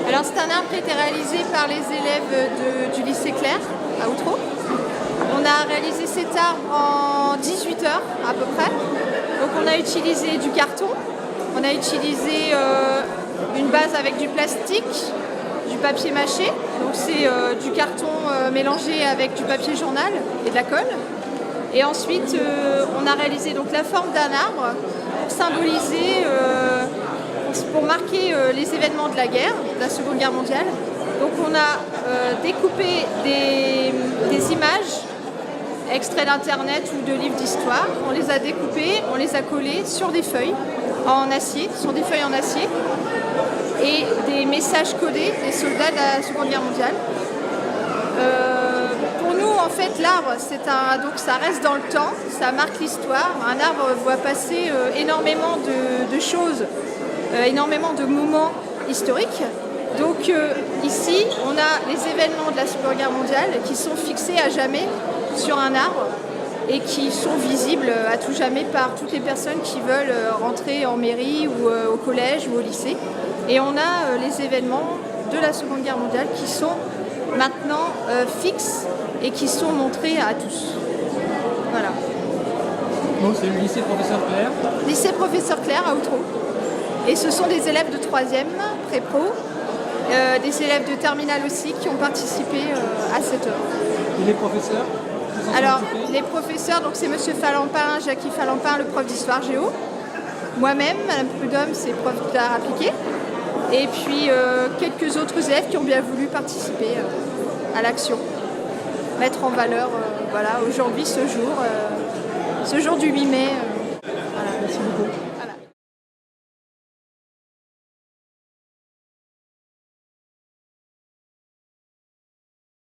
Alors c'est un arbre qui a été réalisé par les élèves du lycée Claire à Outreau. On a réalisé cet arbre en 18 heures à peu près. Donc on a utilisé du carton, on a utilisé une base avec du plastique, du papier mâché. Donc c'est du carton mélangé avec du papier journal et de la colle. Et ensuite on a réalisé donc la forme d'un arbre pour symboliser, pour marquer les événements de la guerre, de la Seconde Guerre mondiale. Donc on a découpé des images extraits d'internet ou de livres d'histoire. On les a découpés, on les a collés sur des feuilles en acier, sur des feuilles en acier, et des messages codés des soldats de la Seconde Guerre mondiale. Pour nous, en fait, l'arbre, donc ça reste dans le temps, ça marque l'histoire. Un arbre voit passer énormément de choses, énormément de moments historiques. Donc ici, on a les événements de la Seconde Guerre mondiale qui sont fixés à jamais sur un arbre et qui sont visibles à tout jamais par toutes les personnes qui veulent rentrer en mairie ou au collège ou au lycée. Et on a les événements de la Seconde Guerre mondiale qui sont maintenant fixes et qui sont montrés à tous. Voilà. Donc c'est le lycée Professeur Claire. Lycée Professeur Claire à Outreau. Et ce sont des élèves de 3e, pré-pro, des élèves de terminale aussi qui ont participé à cette œuvre. Et les professeurs? Alors, les professeurs, donc c'est M. Falampin, Jackie Falampin, le prof d'histoire géo. Moi-même, Mme Prudhomme, c'est prof d'art appliqué. Et puis quelques autres élèves qui ont bien voulu participer à l'action. Mettre en valeur voilà, aujourd'hui ce jour du 8 mai. Voilà, merci beaucoup.